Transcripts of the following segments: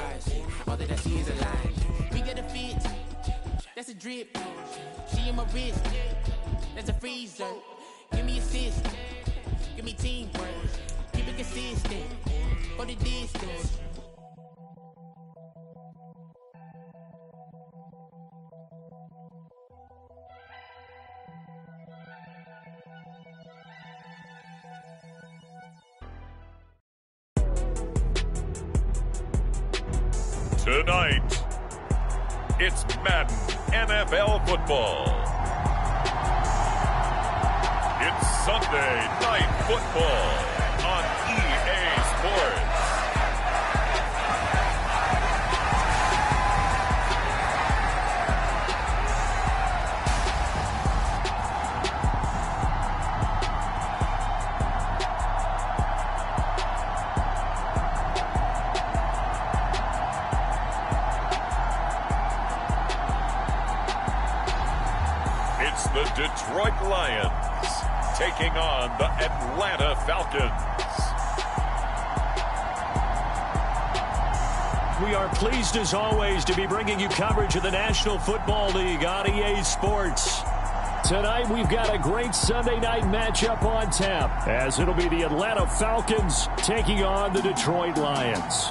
mirage. All that I see is a lie. We get a fit, that's a drip. She in my wrist, that's a freezer. Give me assist, give me teamwork. Keep it consistent, go the distance. Tonight, it's Madden NFL football. It's Sunday Night Football on EA Sports. It's the Detroit Lions taking on the Atlanta Falcons. We are pleased as always to be bringing you coverage of the National Football League on EA Sports. Tonight we've got a great Sunday night matchup on tap, as it'll be the Atlanta Falcons taking on the Detroit Lions.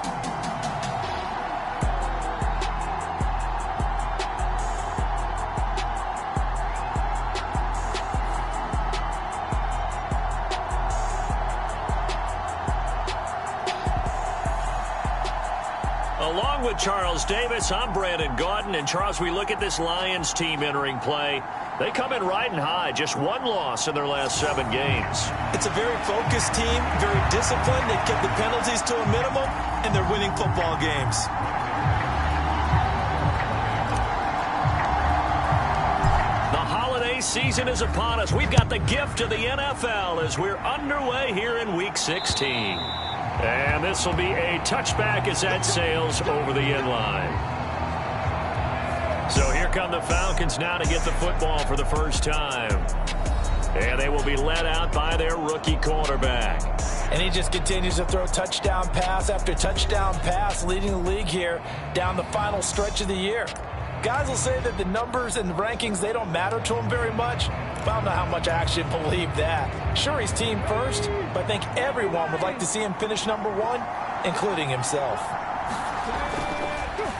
Along with Charles Davis, I'm Brandon Gaudin. And Charles, we look at this Lions team entering play. They come in riding high, just one loss in their last 7 games. It's a very focused team, very disciplined. They've kept the penalties to a minimum, and they're winning football games. The holiday season is upon us. We've got the gift of the NFL as we're underway here in Week 16. And this will be a touchback as that sails over the end line. So here come the Falcons now to get the football for the first time. And they will be led out by their rookie quarterback. And he just continues to throw touchdown pass after touchdown pass, leading the league here down the final stretch of the year. Guys will say that the numbers and the rankings, they don't matter to him very much. But I don't know how much I actually believe that. Sure, he's team first, but I think everyone would like to see him finish #1, including himself.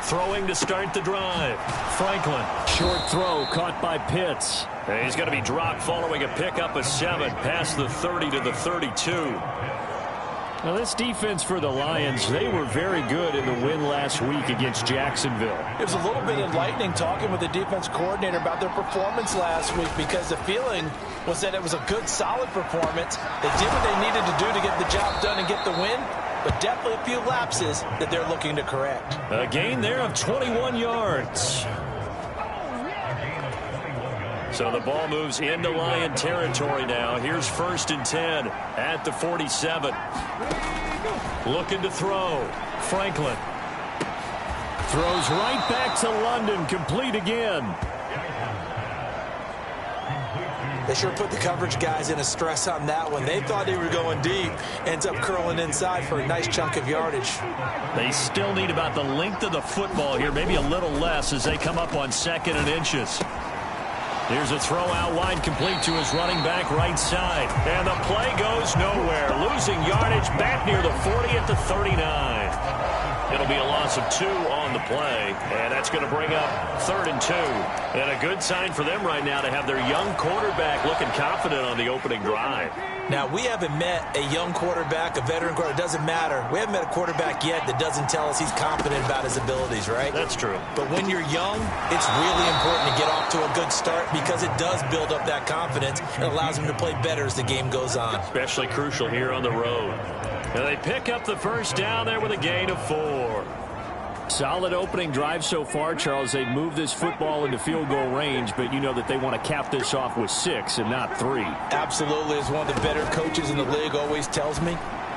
Throwing to start the drive. Franklin. Short throw caught by Pitts. And he's going to be dropped following a pickup of 7 past the 30 to the 32. Now, this defense for the Lions, they were very good in the win last week against Jacksonville. It was a little bit enlightening talking with the defense coordinator about their performance last week, because the feeling was that it was a good, solid performance. They did what they needed to do to get the job done and get the win, but definitely a few lapses that they're looking to correct. A gain there of 21 yards. So the ball moves into Lion territory now. Here's 1st and 10 at the 47. Looking to throw. Franklin. Throws right back to London. Complete again. They sure put the coverage guys in a stress on that one. They thought they were going deep. Ends up curling inside for a nice chunk of yardage. They still need about the length of the football here, maybe a little less as they come up on 2nd and inches. Here's a throw out wide, complete to his running back right side. And the play goes nowhere. Losing yardage back near the 40 at the 39. It'll be a loss of 2 on the play. And that's going to bring up 3rd and 2. And a good sign for them right now to have their young quarterback looking confident on the opening drive. Now, we haven't met a young quarterback, a veteran quarterback. It doesn't matter. We haven't met a quarterback yet that doesn't tell us he's confident about his abilities, right? That's true. But when you're young, it's really important to get off to a good start, because it does build up that confidence. It allows him to play better as the game goes on. Especially crucial here on the road. And they pick up the first down there with a gain of 4. Solid opening drive so far, Charles. They've moved this football into field goal range, but you know that they want to cap this off with 6 and not 3. Absolutely. As one of the better coaches in the league always tells me,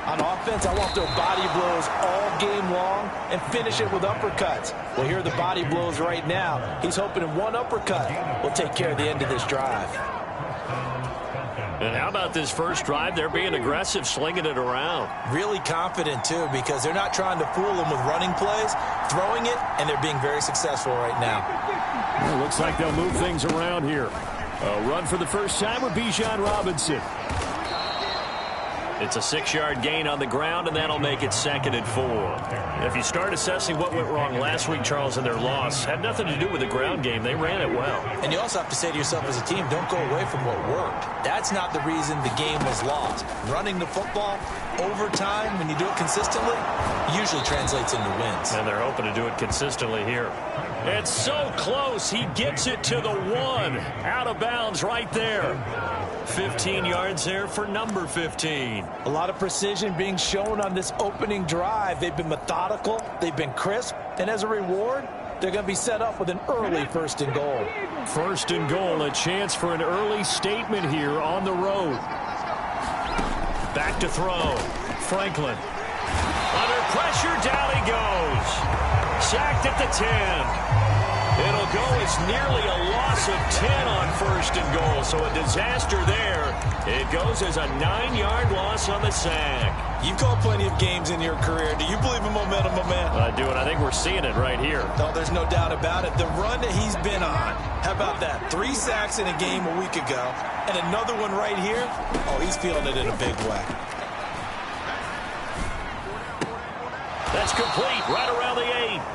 on offense, I want their body blows all game long and finish it with uppercuts. Well, here are the body blows right now. He's hoping in one uppercut will take care of the end of this drive. And how about this first drive? They're being aggressive, slinging it around. Really confident, too, because they're not trying to fool them with running plays, throwing it, and they're being very successful right now. Well, looks like they'll move things around here. A run for the first time with Bijan Robinson. It's a 6-yard gain on the ground, and that'll make it 2nd and 4. If you start assessing what went wrong last week, Charles, in their loss, had nothing to do with the ground game. They ran it well. And you also have to say to yourself as a team, don't go away from what worked. That's not the reason the game was lost. Running the football over time, when you do it consistently, usually translates into wins. And they're hoping to do it consistently here. It's so close. He gets it to the 1. Out of bounds right there. 15 yards there for number 15. A lot of precision being shown on this opening drive. They've been methodical. They've been crisp. And as a reward, they're going to be set up with an early 1st and goal. 1st and goal, a chance for an early statement here on the road. Back to throw. Franklin. Under pressure, down he goes. Sacked at the 10. It'll go. It's nearly a loss of 10 on 1st and goal. So a disaster there. It goes as a 9-yard loss on the sack. You've called plenty of games in your career. Do you believe in momentum, my man? I do, and I think we're seeing it right here. No, there's no doubt about it. The run that he's been on. How about that? 3 sacks in a game a week ago. And another one right here. Oh, he's feeling it in a big way. That's complete right around the 8.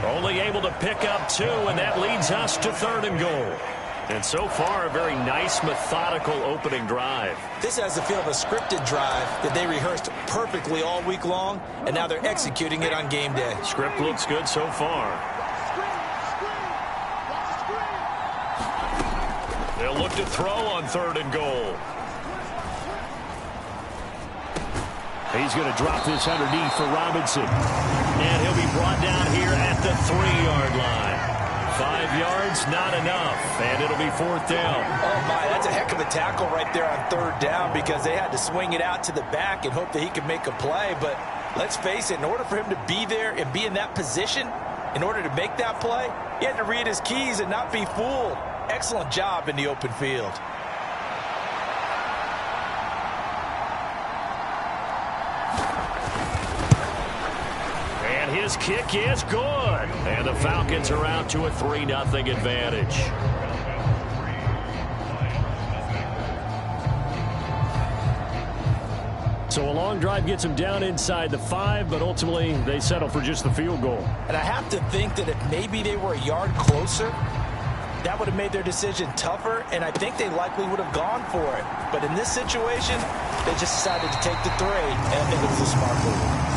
Only able to pick up 2, and that leads us to 3rd and goal. And so far, a very nice, methodical opening drive. This has the feel of a scripted drive that they rehearsed perfectly all week long, and now they're executing it on game day. Script looks good so far. They'll look to throw on 3rd and goal. He's going to drop this underneath for Robinson. And he'll be brought down here at the 3-yard line. 5 yards, not enough. And it'll be 4th down. Oh, my, that's a heck of a tackle right there on 3rd down because they had to swing it out to the back and hope that he could make a play. But let's face it, in order for him to be there and be in that position, in order to make that play, he had to read his keys and not be fooled. Excellent job in the open field. His kick is good. And the Falcons are out to a 3-0 advantage. So a long drive gets them down inside the 5, but ultimately they settle for just the field goal. And I have to think that if maybe they were a yard closer, that would have made their decision tougher, and I think they likely would have gone for it. But in this situation, they just decided to take the 3, and I think it was a smart move.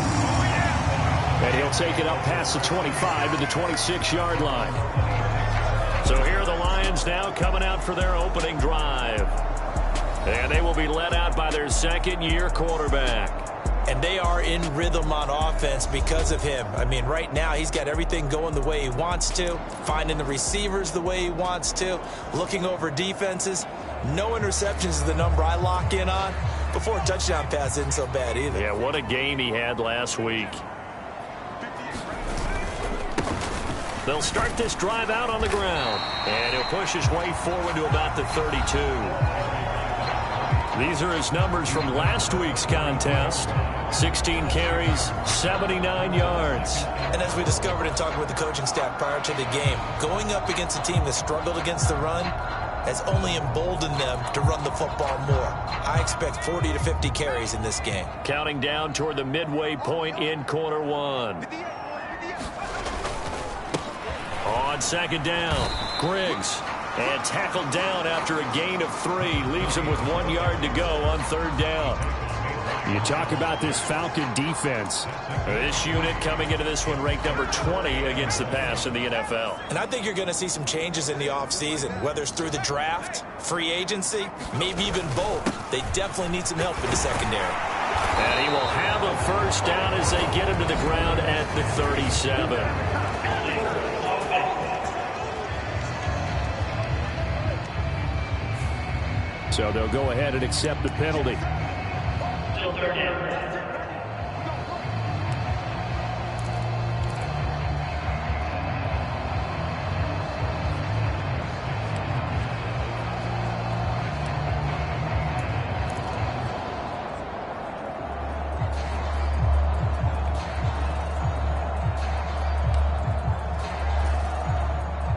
And he'll take it up past the 25 to the 26-yard line. So here are the Lions now coming out for their opening drive. And they will be led out by their 2nd-year quarterback. And they are in rhythm on offense because of him. I mean, right now he's got everything going the way he wants to, finding the receivers the way he wants to, looking over defenses. No interceptions is the number I lock in on. Before a touchdown pass isn't so bad either. Yeah, what a game he had last week. They'll start this drive out on the ground. And he'll push his way forward to about the 32. These are his numbers from last week's contest. 16 carries, 79 yards. And as we discovered in talking with the coaching staff prior to the game, going up against a team that struggled against the run has only emboldened them to run the football more. I expect 40 to 50 carries in this game. Counting down toward the midway point in quarter 1. On 2nd down, Griggs. And tackled down after a gain of 3. Leaves him with 1 yard to go on 3rd down. You talk about this Falcon defense. This unit coming into this one ranked number 20 against the pass in the NFL. And I think you're going to see some changes in the offseason, whether it's through the draft, free agency, maybe even both. They definitely need some help in the secondary. And he will have a 1st down as they get him to the ground at the 37. So they'll go ahead and accept the penalty. Still 3rd down.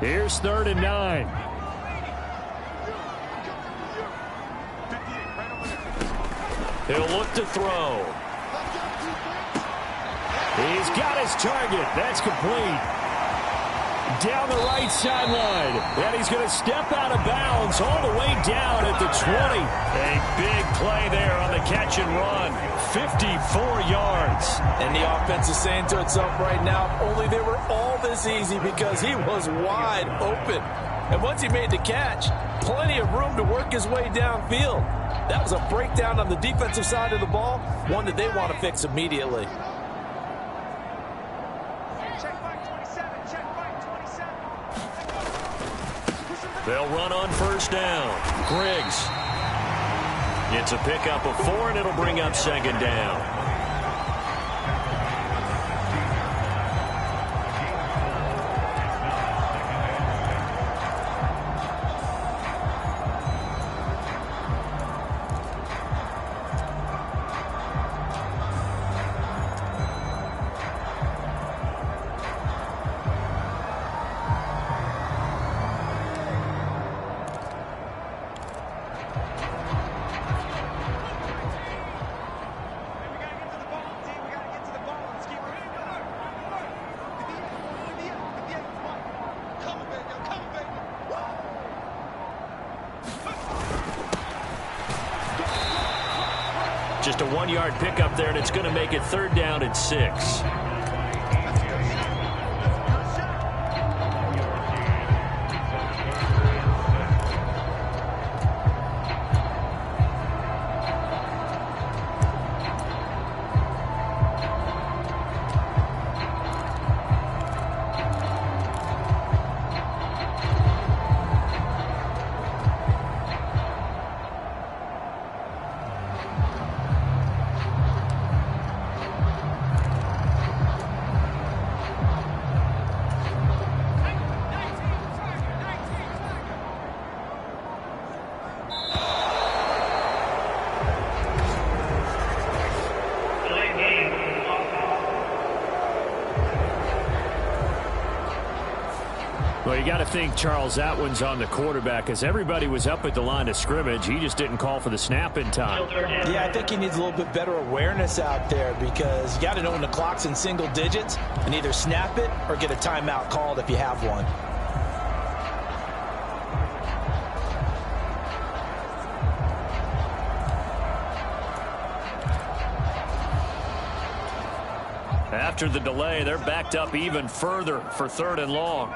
Here's 3rd and 9. He'll look to throw. He's got his target. That's complete. Down the right sideline. And he's going to step out of bounds all the way down at the 20. A big play there on the catch and run. 54 yards. And the offense is saying to itself right now, only they were all this easy because he was wide open. And once he made the catch, plenty of room to work his way downfield. That was a breakdown on the defensive side of the ball, one that they want to fix immediately. They'll run on 1st down. Griggs. It's a pickup of 4, and it'll bring up 2nd down. Just a 1-yard pickup there, and it's going to make it 3rd down and 6. Well, you got to think, Charles, that one's on the quarterback as everybody was up at the line of scrimmage. He just didn't call for the snap in time. Yeah, I think he needs a little bit better awareness out there because you got to know when the clock's in single digits and either snap it or get a timeout called if you have one. After the delay, they're backed up even further for 3rd and long.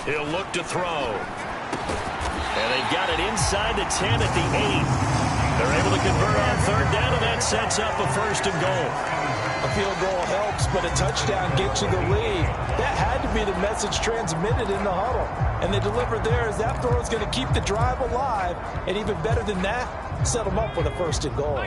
He'll look to throw. And they've got it inside the 10 at the 8. They're able to convert on 3rd down, and that sets up a 1st and goal. A field goal helps, but a touchdown gets you the lead. That had to be the message transmitted in the huddle. And they delivered there as that throw is going to keep the drive alive. And even better than that, set them up with a 1st and goal.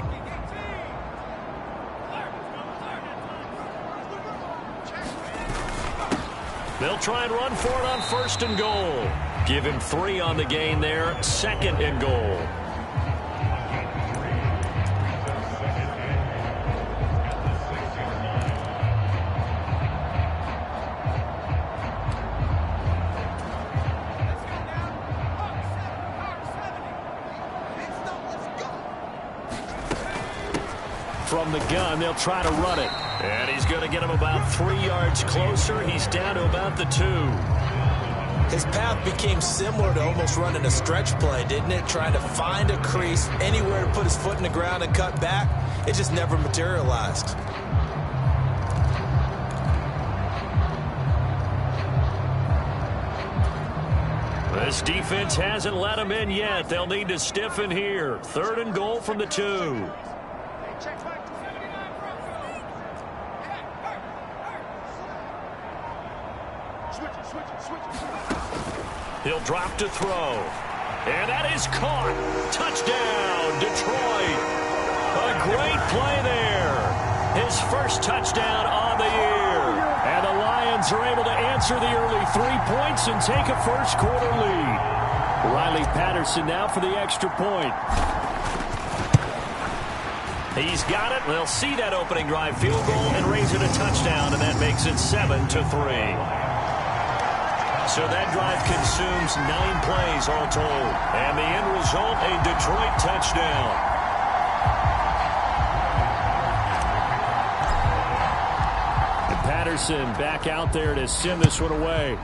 They'll try and run for it on 1st and goal. Give him 3 on the gain there. 2nd and goal. From the gun, they'll try to run it. And he's going to get him about 3 yards closer. He's down to about the 2. His path became similar to almost running a stretch play, didn't it? Trying to find a crease, anywhere to put his foot in the ground and cut back. It just never materialized. This defense hasn't let him in yet. They'll need to stiffen here. 3rd and goal from the 2. He'll drop to throw. And that is caught. Touchdown, Detroit. A great play there. His first touchdown on the year. And the Lions are able to answer the early 3 points and take a first quarter lead. Riley Patterson now for the extra point. He's got it. They'll see that opening drive field goal and raise it a touchdown, and that makes it 7-3. So that drive consumes 9 plays all told. And the end result, a Detroit touchdown. And Patterson back out there to send this one away.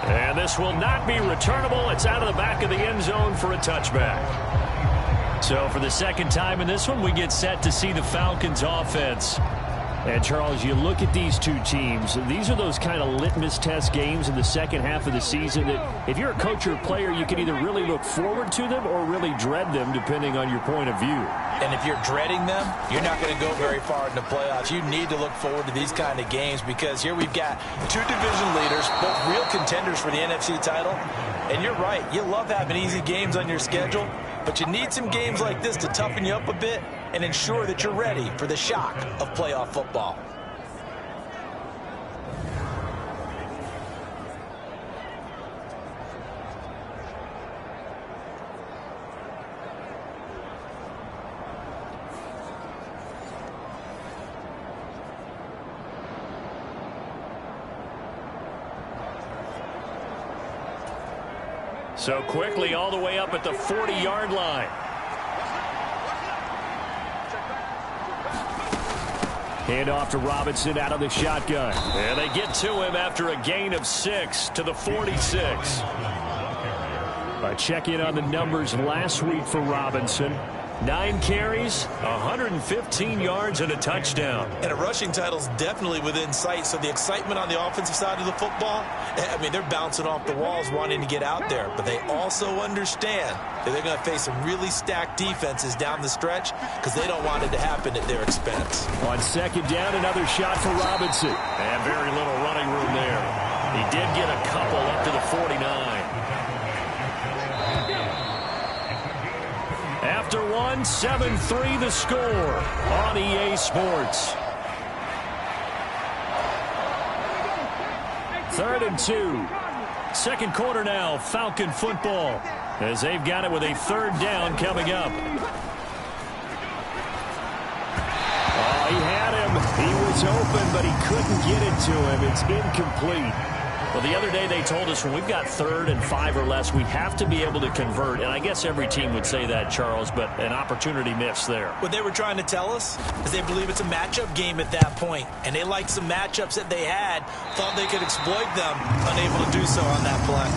And this will not be returnable. It's out of the back of the end zone for a touchback. So for the second time in this one, we get set to see the Falcons offense. And, Charles, you look at these two teams, these are those kind of litmus test games in the second half of the season that if you're a coach or a player, you can either really look forward to them or really dread them, depending on your point of view. And if you're dreading them, you're not going to go very far in the playoffs. You need to look forward to these kind of games because here we've got two division leaders, both real contenders for the NFC title. And you're right, you love having easy games on your schedule, but you need some games like this to toughen you up a bit and ensure that you're ready for the shock of playoff football. So quickly all the way up at the 40-yard line. Hand off to Robinson out of the shotgun. And they get to him after a gain of 6 to the 46. A check-in on the numbers last week for Robinson. 9 carries, 115 yards, and a touchdown. And a rushing title's definitely within sight, so the excitement on the offensive side of the football, I mean, they're bouncing off the walls wanting to get out there, but they also understand that they're going to face some really stacked defenses down the stretch because they don't want it to happen at their expense. On second down, another shot for Robinson. And very little running room there. He did get a couple up to the 49. After one, 7-3 the score on EA Sports. 3rd and 2. Second quarter now, Falcon football, as they've got it with a 3rd down coming up. Oh, he had him. He was open, but he couldn't get it to him. It's incomplete. Well, the other day they told us when we've got 3rd and 5 or less, we have to be able to convert. And I guess every team would say that, Charles, but an opportunity missed there. What they were trying to tell us is they believe it's a matchup game at that point. And they liked some matchups that they had, thought they could exploit them, unable to do so on that play.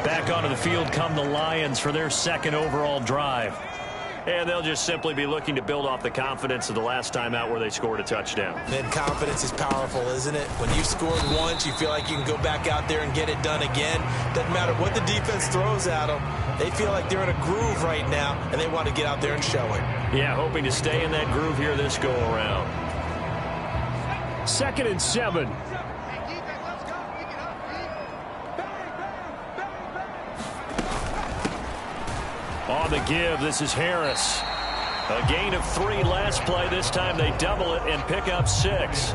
Back onto the field come the Lions for their 2nd overall drive. And they'll just simply be looking to build off the confidence of the last time out where they scored a touchdown. And confidence is powerful, isn't it? When you've scored once, you feel like you can go back out there and get it done again. Doesn't matter what the defense throws at them. They feel like they're in a groove right now, and they want to get out there and show it. Yeah, hoping to stay in that groove here this go-around. 2nd and 7. On the give, this is Harris. A gain of 3 last play. This time they double it and pick up 6.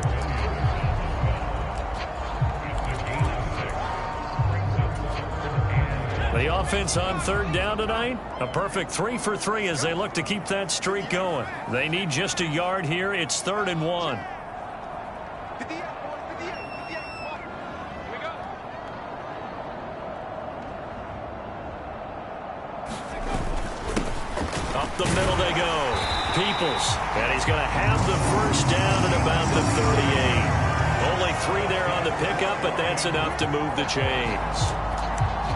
The offense on 3rd down tonight, a perfect 3 for 3 as they look to keep that streak going. They need just a yard here. It's 3rd and 1. Up the middle they go. Peoples. And he's going to have the 1st down at about the 38. Only 3 there on the pickup, but that's enough to move the chains.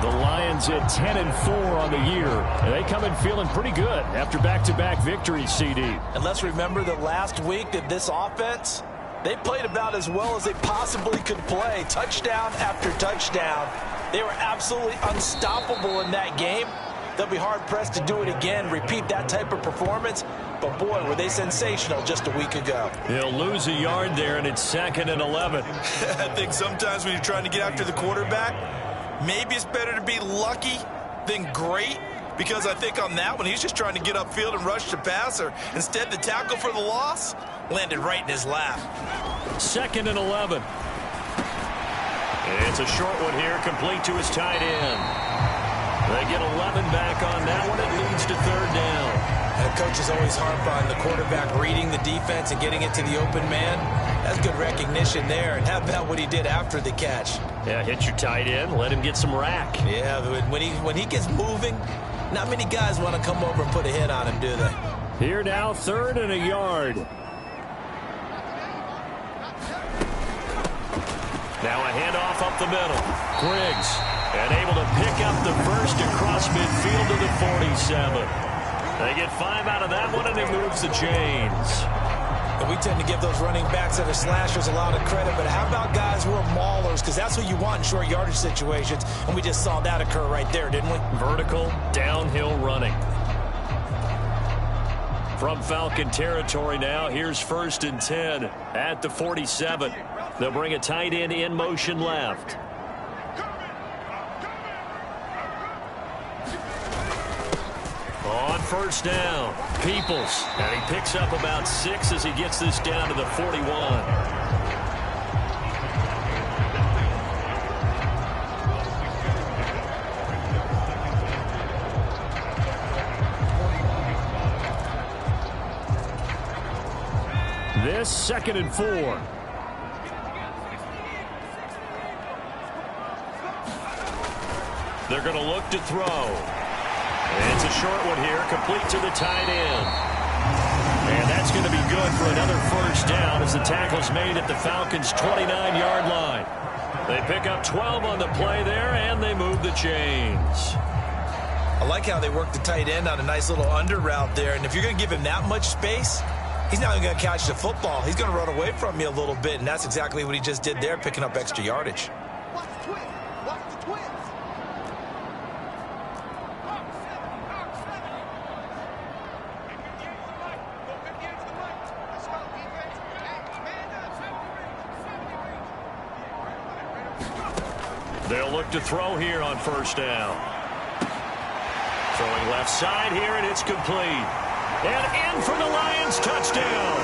The Lions at 10-4 on the year. And they come in feeling pretty good after back-to-back victories, CD. And let's remember that last week that this offense, they played about as well as they possibly could play. Touchdown after touchdown. They were absolutely unstoppable in that game. They'll be hard-pressed to do it again, repeat that type of performance. But, boy, were they sensational just a week ago. They'll lose a yard there, and it's 2nd and 11. I think sometimes when you're trying to get after the quarterback, maybe it's better to be lucky than great. Because I think on that one, he's just trying to get upfield and rush the passer. Instead, the tackle for the loss landed right in his lap. 2nd and 11. It's a short one here, complete to his tight end. They get 11 back on that one. It leads to third down. And coaches always harp on the quarterback reading the defense and getting it to the open man. That's good recognition there. And how about what he did after the catch? Yeah, hit your tight end, let him get some rack. Yeah, when he gets moving, not many guys want to come over and put a hit on him, do they? Here now, 3rd and a yard. Now a handoff up the middle. Griggs, and able to pick up the first across midfield to the 47. They get 5 out of that one, and it moves the chains. And we tend to give those running backs that are slashers a lot of credit, but how about guys who are maulers? Because that's what you want in short yardage situations, and we just saw that occur right there, didn't we? Vertical, downhill running. From Falcon territory now, here's 1st and 10 at the 47. They'll bring a tight end in motion left. On 1st down, Peoples, and he picks up about 6 as he gets this down to the 41. This 2nd and 4. They're going to look to throw. It's a short one here, complete to the tight end. And that's going to be good for another 1st down as the tackle's made at the Falcons' 29-yard line. They pick up 12 on the play there, and they move the chains. I like how they work the tight end on a nice little under route there. And if you're going to give him that much space, he's not even going to catch the football. He's going to run away from you a little bit, and that's exactly what he just did there, picking up extra yardage. They'll look to throw here on 1st down. Throwing left side here, and it's complete. And in for the Lions, touchdown.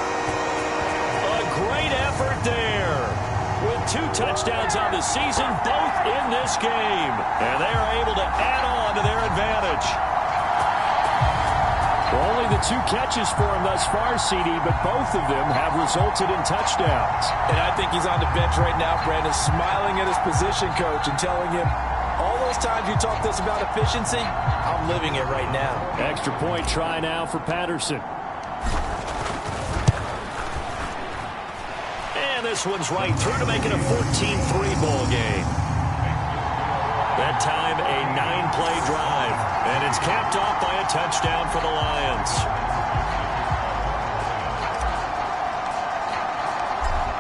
A great effort there. With 2 touchdowns on the season, both in this game. And they are able to add on to their advantage. Well, only the 2 catches for him thus far, CD, but both of them have resulted in touchdowns. And I think he's on the bench right now, Brandon, smiling at his position coach and telling him, all those times you talked to us about efficiency, I'm living it right now. Extra point try now for Patterson. And this one's right through to make it a 14-3 ball game. That time a 9-play drive. And it's capped off by a touchdown for the Lions.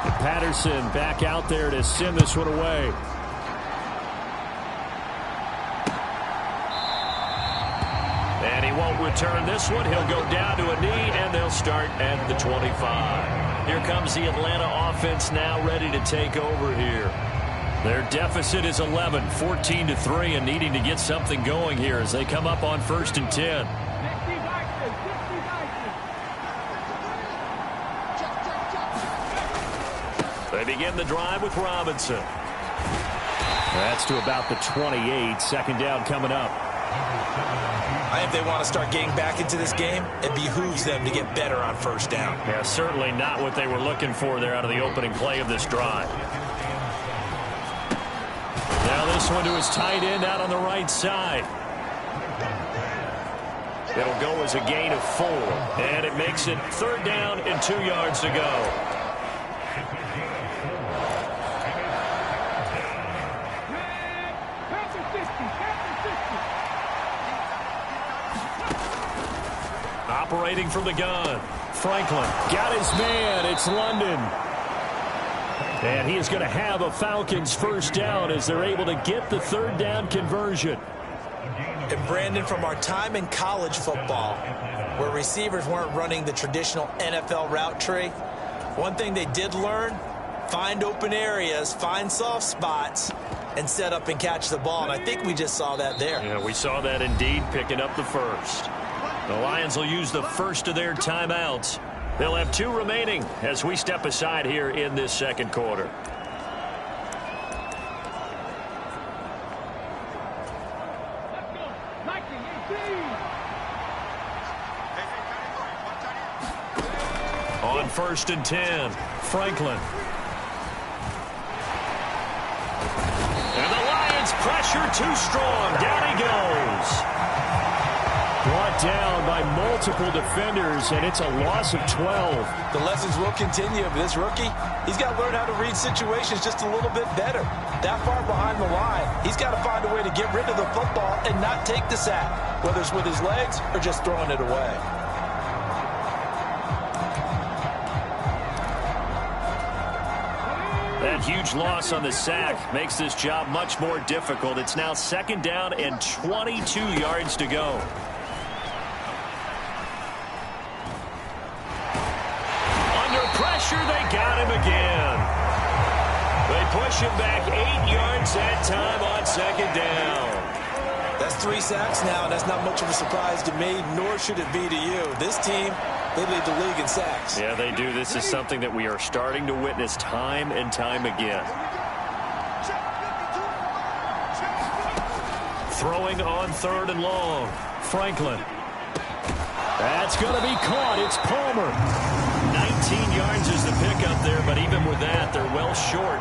And Patterson back out there to send this one away. And he won't return this one. He'll go down to a knee, and they'll start at the 25. Here comes the Atlanta offense now ready to take over here. Their deficit is 11, 14-3, and needing to get something going here as they come up on 1st and 10. They begin the drive with Robinson. That's to about the 28. 2nd down coming up. I think they want to start getting back into this game. It behooves them to get better on 1st down. Yeah, certainly not what they were looking for there out of the opening play of this drive. Now this one to his tight end out on the right side. It'll go as a gain of 4. And it makes it 3rd down and 2 yards to go. Operating from the gun. Franklin got his man. It's London. And he is going to have a Falcons 1st down as they're able to get the 3rd down conversion. And Brandon, from our time in college football, where receivers weren't running the traditional NFL route tree, one thing they did learn, find open areas, find soft spots, and set up and catch the ball. And I think we just saw that there. Yeah, we saw that indeed, picking up the first. The Lions will use the first of their timeouts. They'll have 2 remaining as we step aside here in this 2nd quarter. On 1st and 10, Franklin. And the Lions pressure too strong. Down he goes. Brought down by multiple defenders, and it's a loss of 12. The lessons will continue. This rookie, he's got to learn how to read situations just a little bit better. That far behind the line, he's got to find a way to get rid of the football and not take the sack, whether it's with his legs or just throwing it away. That huge loss on the sack makes this job much more difficult. It's now 2nd down and 22 yards to go. Under pressure, they got him again. They push him back 8 yards that time on 2nd down. That's 3 sacks now, and that's not much of a surprise to me, nor should it be to you. This team, they lead the league in sacks. Yeah, they do. This is something that we are starting to witness time and time again. Throwing on 3rd and long. Franklin. That's going to be caught. It's Palmer. 19 yards is the pickup there, but even with that, they're well short.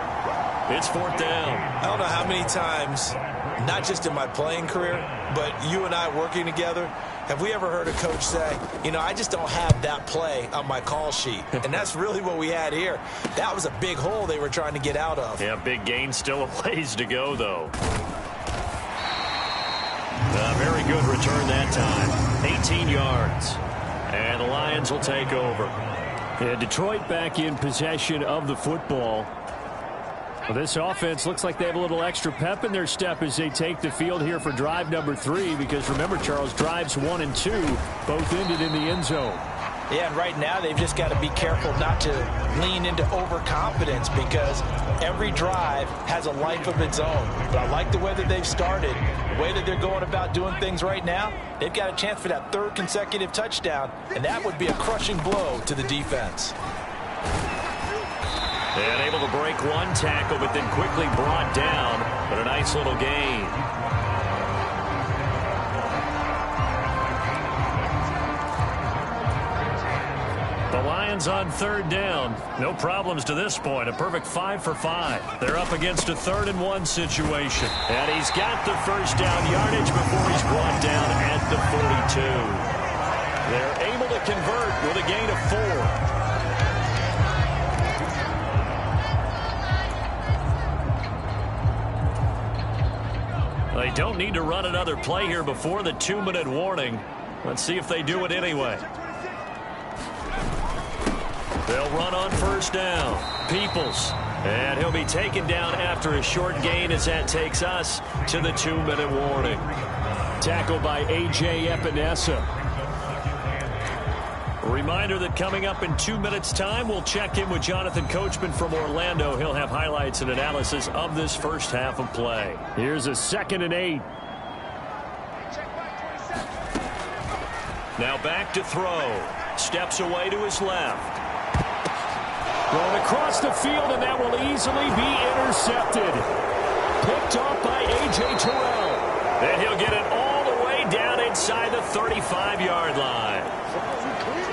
It's 4th down. I don't know how many times, not just in my playing career, but you and I working together, have we ever heard a coach say, you know, I just don't have that play on my call sheet. And that's really what we had here. That was a big hole they were trying to get out of. Yeah, big gain, still a ways to go, though. Very good return that time. 18 yards. And the Lions will take over. And Detroit back in possession of the football. Well, this offense looks like they have a little extra pep in their step as they take the field here for drive number 3. Because remember, Charles, drives 1 and 2 both ended in the end zone. Yeah, and right now they've just got to be careful not to lean into overconfidence because every drive has a life of its own. But I like the way that they've started, the way that they're going about doing things right now. They've got a chance for that 3rd consecutive touchdown, and that would be a crushing blow to the defense. And able to break 1 tackle, but then quickly brought down. But a nice little gain. The Lions on 3rd down. No problems to this point. A perfect 5 for 5. They're up against a 3rd and 1 situation. And he's got the 1st down yardage before he's brought down at the 42. They're able to convert with a gain of 4. They don't need to run another play here before the 2-minute warning. Let's see if they do it anyway. They'll run on 1st down. Peoples. And he'll be taken down after a short gain as that takes us to the 2-minute warning. Tackled by A.J. Epinesa. A reminder that coming up in 2 minutes' time, we'll check in with Jonathan Coachman from Orlando. He'll have highlights and analysis of this first half of play. Here's a 2nd and 8. Now back to throw. Steps away to his left. Going across the field, and that will easily be intercepted. Picked off by A.J. Terrell. And he'll get it all the way down inside the 35-yard line.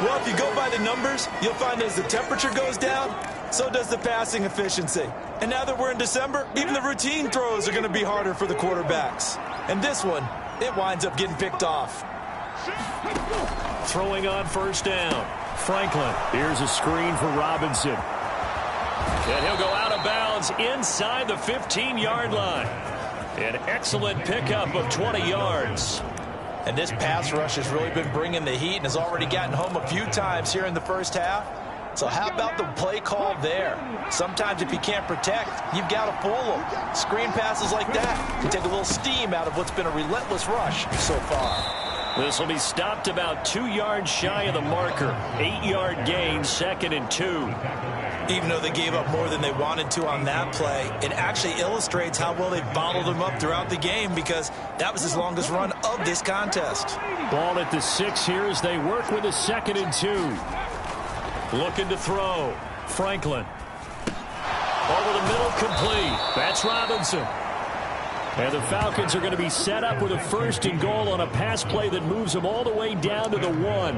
Well, if you go by the numbers, you'll find as the temperature goes down, so does the passing efficiency. And now that we're in December, even the routine throws are going to be harder for the quarterbacks. And this one, it winds up getting picked off. Throwing on 1st down. Franklin. Here's a screen for Robinson. And he'll go out of bounds inside the 15-yard line. An excellent pickup of 20 yards. And this pass rush has really been bringing the heat and has already gotten home a few times here in the first half. So how about the play call there? Sometimes if you can't protect, you've got to fool them. Screen passes like that can take a little steam out of what's been a relentless rush so far. This will be stopped about 2 yards shy of the marker. 8-yard gain, 2nd and 2. Even though they gave up more than they wanted to on that play, it actually illustrates how well they bottled them up throughout the game because that was his longest run of this contest. Ball at the 6 here as they work with a 2nd and 2. Looking to throw. Franklin. Over the middle, complete. That's Robinson. And the Falcons are going to be set up with a 1st and goal on a pass play that moves them all the way down to the 1.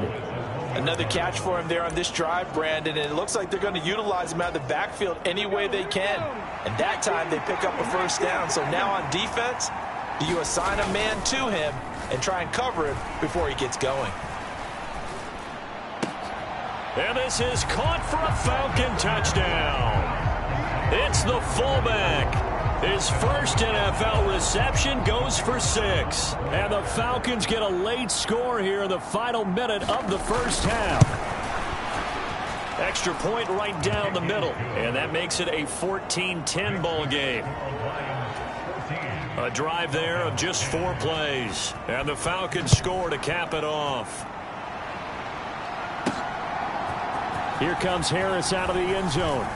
Another catch for him there on this drive, Brandon, and it looks like they're going to utilize him out of the backfield any way they can. And that time they pick up a 1st down. So now on defense, do you assign a man to him and try and cover him before he gets going? And this is caught for a Falcon touchdown. It's the fullback. His first NFL reception goes for 6. And the Falcons get a late score here in the final minute of the first half. Extra point right down the middle. And that makes it a 14-10 ball game. A drive there of just 4 plays. And the Falcons score to cap it off. Here comes Harris out of the end zone.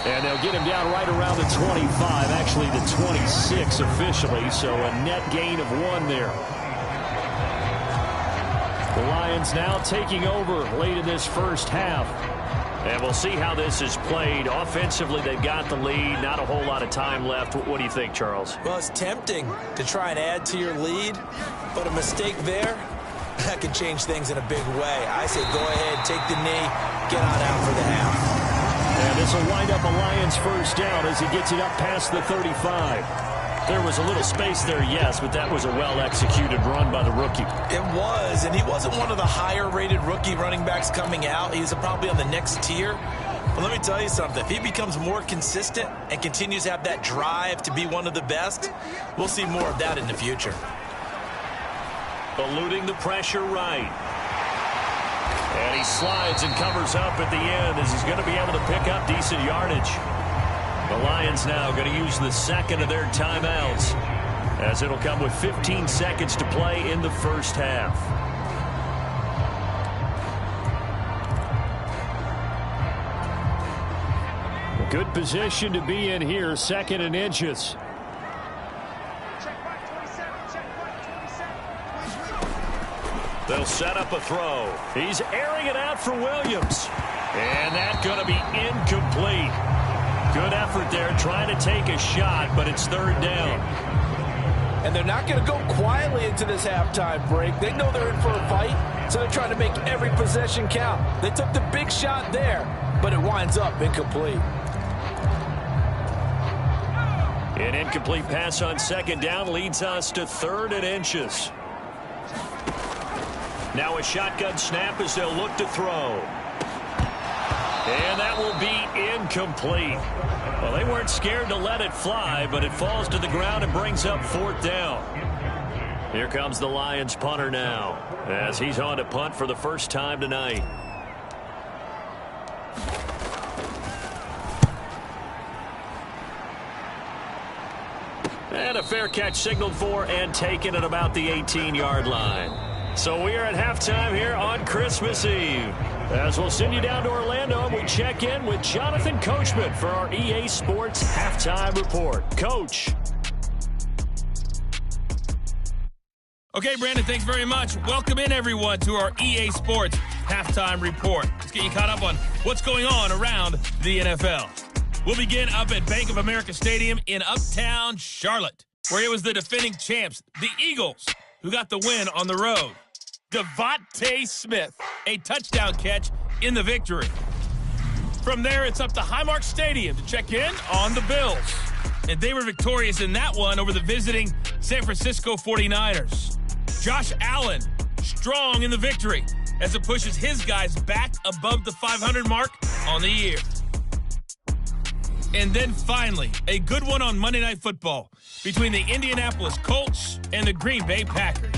And they'll get him down right around the 25, actually the 26 officially, so a net gain of 1 there. The Lions now taking over late in this first half. And we'll see how this is played. Offensively, they've got the lead. Not a whole lot of time left. What do you think, Charles? Well, it's tempting to try and add to your lead, but a mistake there, that could change things in a big way. I say go ahead, take the knee, get on out for the half. And this will wind up a Lions 1st down as he gets it up past the 35. There was a little space there, yes, but that was a well-executed run by the rookie. It was, and he wasn't one of the higher-rated rookie running backs coming out. He's probably on the next tier. But let me tell you something. If he becomes more consistent and continues to have that drive to be one of the best, we'll see more of that in the future. Eluding the pressure right. And he slides and covers up at the end as he's going to be able to pick up decent yardage. The Lions now going to use the 2nd of their timeouts as it'll come with 15 seconds to play in the first half. A good position to be in here, 2nd and inches. They'll set up a throw. He's airing it out for Williams. And that's going to be incomplete. Good effort there trying to take a shot, but it's 3rd down. And they're not going to go quietly into this halftime break. They know they're in for a fight, so they're trying to make every possession count. They took the big shot there, but it winds up incomplete. An incomplete pass on 2nd down leads us to 3rd and inches. Now a shotgun snap as they'll look to throw. And that will be incomplete. Well, they weren't scared to let it fly, but it falls to the ground and brings up 4th down. Here comes the Lions punter now as he's on to punt for the first time tonight. And a fair catch signaled for and taken at about the 18-yard line. So we are at halftime here on Christmas Eve. As we'll send you down to Orlando, and we check in with Jonathan Coachman for our EA Sports Halftime Report. Coach. Okay, Brandon, thanks very much. Welcome in, everyone, to our EA Sports Halftime Report. Let's get you caught up on what's going on around the NFL. We'll begin up at Bank of America Stadium in Uptown Charlotte, where it was the defending champs, the Eagles, who got the win on the road. Devontae Smith, a touchdown catch in the victory. From there, it's up to Highmark Stadium to check in on the Bills. And they were victorious in that one over the visiting San Francisco 49ers. Josh Allen, strong in the victory as it pushes his guys back above the 500 mark on the year. And then finally, a good one on Monday Night Football between the Indianapolis Colts and the Green Bay Packers.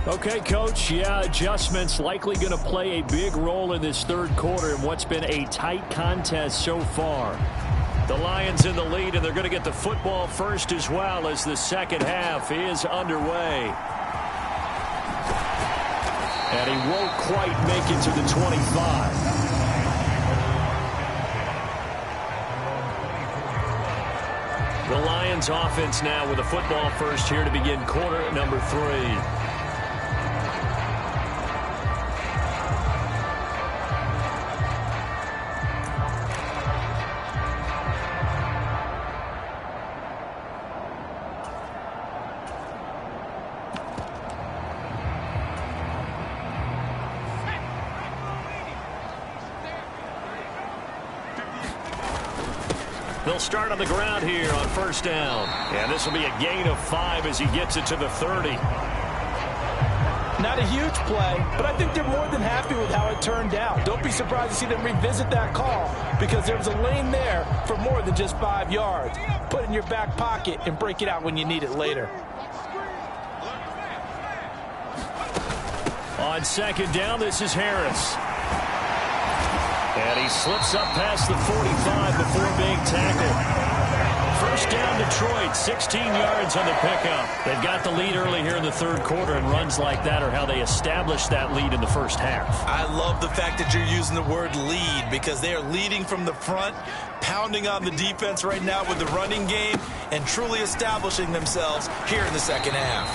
Okay, Coach, adjustments likely going to play a big role in this third quarter in what's been a tight contest so far. The Lions in the lead, and they're going to get the football first as well as the second half is underway. And he won't quite make it to the 25. The Lions offense now with the football first here to begin quarter number 3. They'll start on the ground here on first down. And this will be a gain of 5 as he gets it to the 30. Not a huge play, but I think they're more than happy with how it turned out. Don't be surprised to see them revisit that call because there was a lane there for more than just 5 yards. Put it in your back pocket and break it out when you need it later. On second down, this is Harris. And he slips up past the 45 before being tackled. First down, Detroit, 16 yards on the pickup. They've got the lead early here in the third quarter, and runs like that are how they establish that lead in the first half. I love the fact that you're using the word lead because they are leading from the front, pounding on the defense right now with the running game, and truly establishing themselves here in the second half.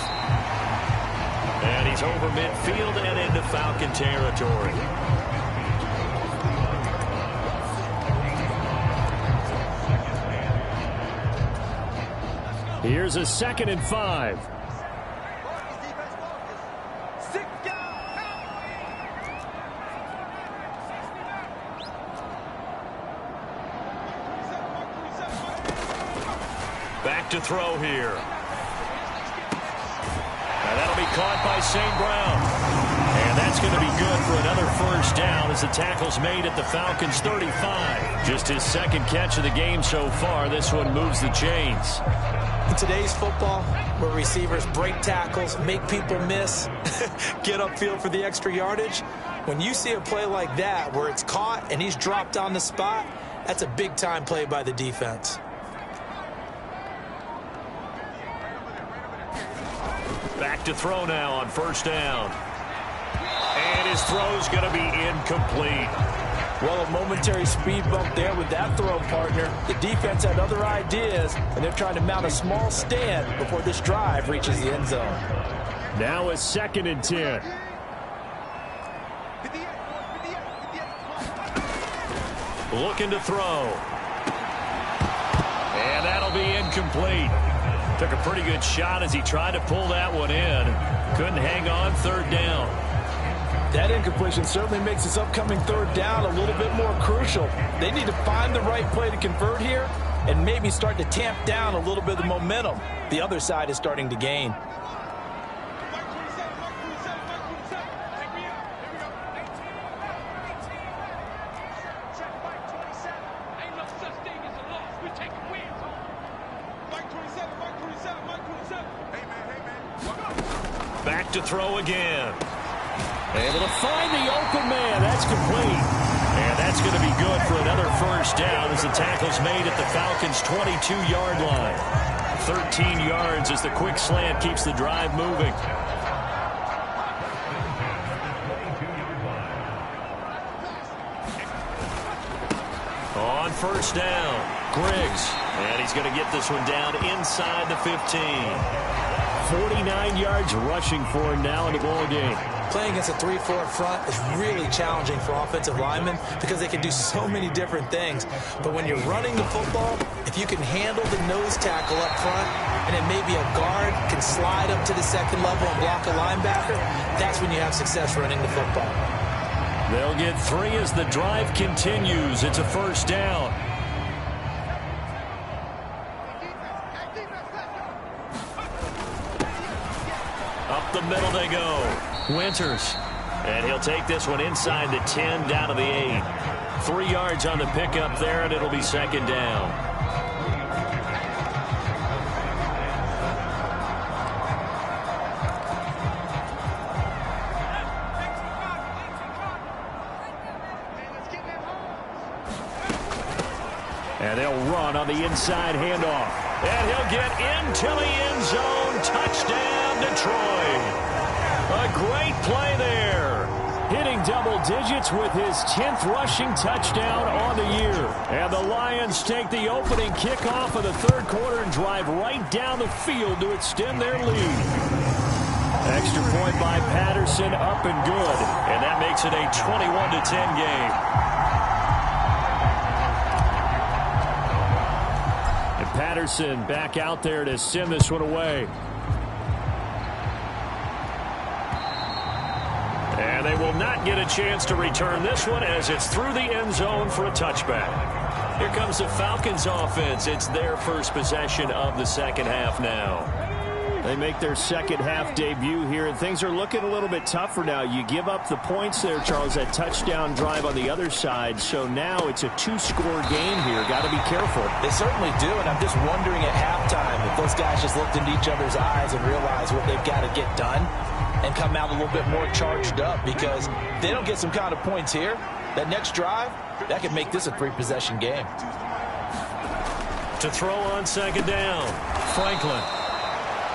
And he's over midfield and into Falcon territory. Here's a 2nd and 5. Back to throw here. And that'll be caught by St. Brown. And that's going to be good for another first down as the tackle's made at the Falcons' 35. Just his second catch of the game so far. This one moves the chains. In today's football, where receivers break tackles, make people miss, get upfield for the extra yardage, when you see a play like that where it's caught and he's dropped on the spot, that's a big-time play by the defense. Back to throw now on first down. And his throw's going to be incomplete. Well, a momentary speed bump there with that throw, partner. The defense had other ideas, and they're trying to mount a small stand before this drive reaches the end zone. Now a 2nd and 10. Looking to throw. And that'll be incomplete. Took a pretty good shot as he tried to pull that one in. Couldn't hang on, 3rd down. That incompletion certainly makes this upcoming 3rd down a little bit more crucial. They need to find the right play to convert here and maybe start to tamp down a little bit of the momentum. The other side is starting to gain. Back to throw again. Able to find the open man. That's complete. And that's going to be good for another first down as the tackle's made at the Falcons' 22-yard line. 13 yards as the quick slant keeps the drive moving. On first down, Griggs. And he's going to get this one down inside the 15. 49 yards rushing for him now in the ball game. Playing against a 3-4 front is really challenging for offensive linemen because they can do so many different things. But when you're running the football, if you can handle the nose tackle up front and then maybe a guard can slide up to the second level and block a linebacker, that's when you have success running the football. They'll get 3 as the drive continues. It's a first down. Up the middle they go. Winters. And he'll take this one inside the 10 down to the 8. 3 yards on the pickup there, and it'll be 2nd down. And they'll run on the inside handoff. And he'll get into the end zone. Touchdown, Detroit. A great play there. Hitting double digits with his 10th rushing touchdown on the year. And the Lions take the opening kickoff of the third quarter and drive right down the field to extend their lead. Extra point by Patterson, up and good. And that makes it a 21-10 game. And Patterson back out there to send this one away. And they will not get a chance to return this one as it's through the end zone for a touchback. Here comes the Falcons offense. It's their first possession of the second half now. They make their second half debut here, and things are looking a little bit tougher now. You give up the points there, Charles, that touchdown drive on the other side. So now it's a two-score game here. Got to be careful. They certainly do, and I'm just wondering at halftime if those guys just looked into each other's eyes and realized what they've got to get done and come out a little bit more charged up, because if they don't get some kind of points here, that next drive, that could make this a three-possession game. To throw on second down, Franklin.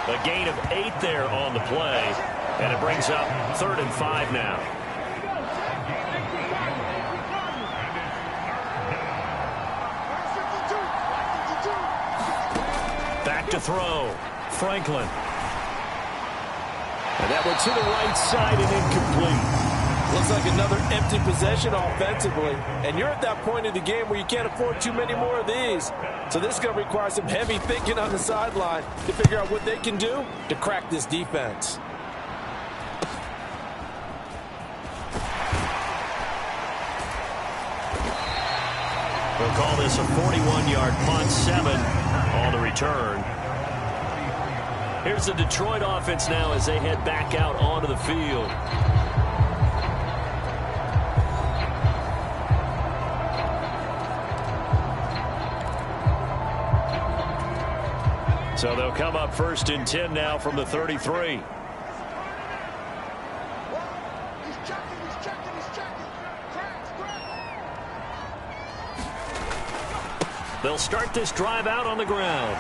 A gain of 8 there on the play, and it brings up 3rd and 5 now. Back to throw, Franklin. And that one to the right side and incomplete. Looks like another empty possession offensively, and you're at that point in the game where you can't afford too many more of these. So this is going to require some heavy thinking on the sideline to figure out what they can do to crack this defense. We'll call this a 41-yard punt, 7 on the return. Here's the Detroit offense now as they head back out onto the field. So they'll come up 1st and 10 now from the 33. They'll start this drive out on the ground.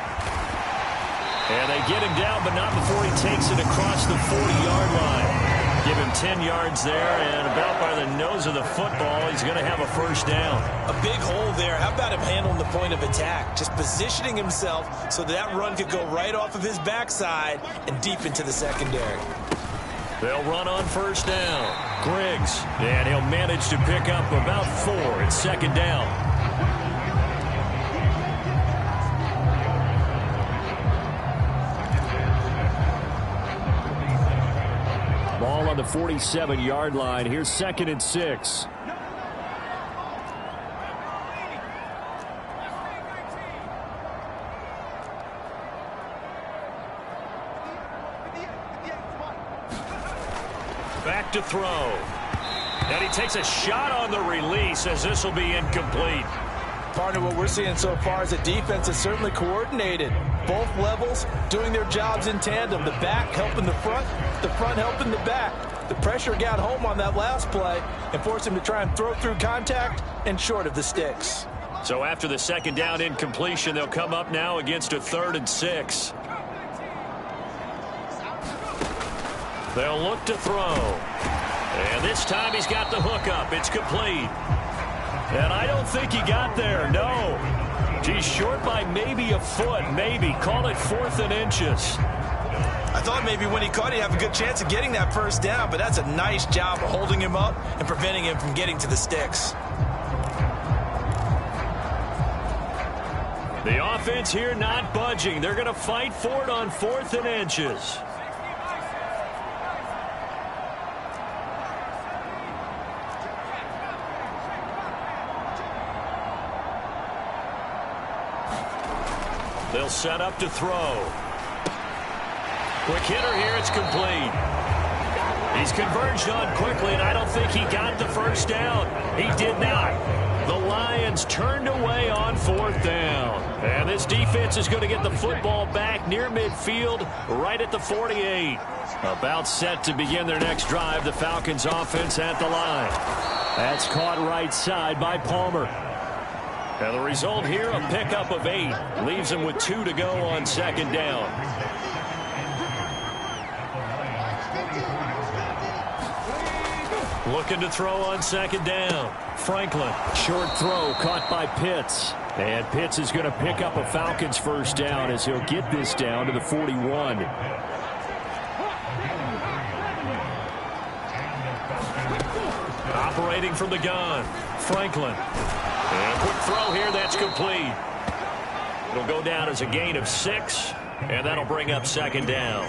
And they get him down, but not before he takes it across the 40-yard line. Give him 10 yards there, and about by the nose of the football, he's going to have a first down. A big hole there. How about him handling the point of attack? Just positioning himself so that run could go right off of his backside and deep into the secondary. They'll run on first down. Griggs, and he'll manage to pick up about 4. It's second down. Ball on the 47-yard line. Here's 2nd and 6. Back to throw. And he takes a shot on the release as this will be incomplete. Partner, what we're seeing so far is a defense that's certainly coordinated. Both levels doing their jobs in tandem. The back helping the front helping the back. The pressure got home on that last play and forced him to try and throw through contact and short of the sticks. So after the second down incompletion, they'll come up now against a 3rd and 6. They'll look to throw. And this time he's got the hook up. It's complete. And I don't think he got there, no. He's short by maybe a foot, maybe. Call it 4th and inches. I thought maybe when he caught it, he'd have a good chance of getting that first down, but that's a nice job of holding him up and preventing him from getting to the sticks. The offense here not budging. They're going to fight for it on 4th and inches. They'll set up to throw. Quick hitter here. It's complete. He's converged on quickly, and I don't think he got the first down. He did not. The Lions turned away on 4th down. And this defense is going to get the football back near midfield, right at the 48. About set to begin their next drive. The Falcons offense at the line. That's caught right side by Palmer. And the result here, a pickup of 8. Leaves them with 2 to go on second down. Looking to throw on second down. Franklin. Short throw caught by Pitts. And Pitts is going to pick up a Falcons first down as he'll get this down to the 41. Operating from the gun. Franklin. And a quick throw here, that's complete. It'll go down as a gain of 6, and that'll bring up second down.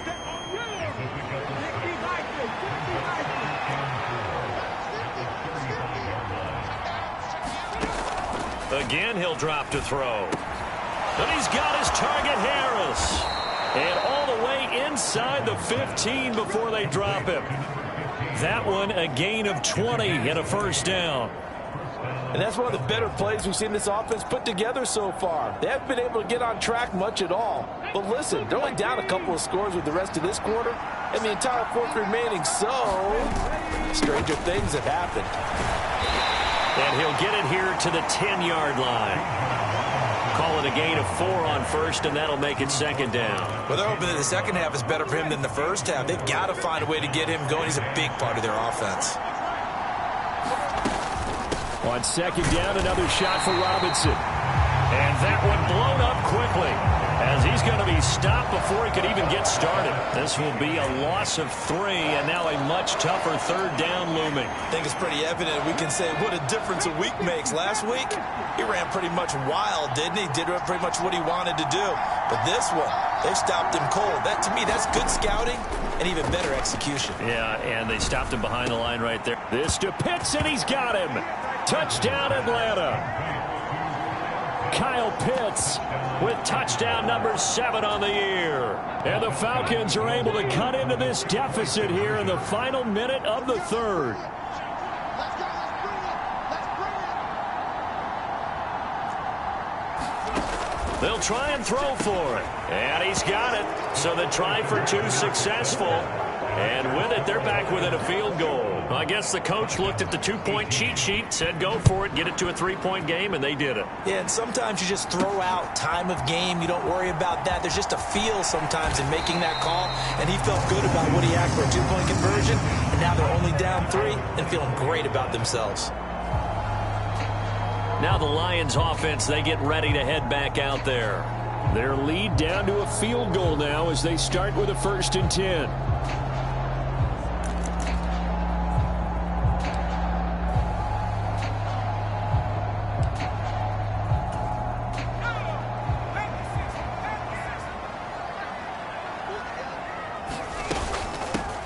Again, he'll drop to throw. And he's got his target, Harris. And all the way inside the 15 before they drop him. That one, a gain of 20 and a first down. And that's one of the better plays we've seen this offense put together so far. They haven't been able to get on track much at all. But listen, they're only down a couple of scores with the rest of this quarter, and the entire fourth remaining, so stranger things have happened. And he'll get it here to the 10-yard line. Call it a gain of 4 on first, and that'll make it second down. Well, they're hoping that the second half is better for him than the first half. They've got to find a way to get him going. He's a big part of their offense. On second down, another shot for Robinson. And that one blown up quickly as he's going to be stopped before he could even get started. This will be a loss of 3, and now a much tougher third down looming. I think it's pretty evident. We can say what a difference a week makes. Last week, he ran pretty much wild, didn't he? Did pretty much what he wanted to do. But this one, they stopped him cold. That, to me, that's good scouting and even better execution. Yeah, and they stopped him behind the line right there. This to Pitts, and he's got him. Touchdown, Atlanta. Kyle Pitts with touchdown number 7 on the year. And the Falcons are able to cut into this deficit here in the final minute of the third. They'll try and throw for it. And he's got it. So the try for 2 successful. And with it, they're back within a field goal. I guess the coach looked at the 2-point cheat sheet, said go for it, get it to a 3-point game, and they did it. Yeah, and sometimes you just throw out time of game. You don't worry about that. There's just a feel sometimes in making that call, and he felt good about what he had for a 2-point conversion, and now they're only down 3 and feeling great about themselves. Now the Lions offense, they get ready to head back out there. Their lead down to a field goal now as they start with a 1st and 10.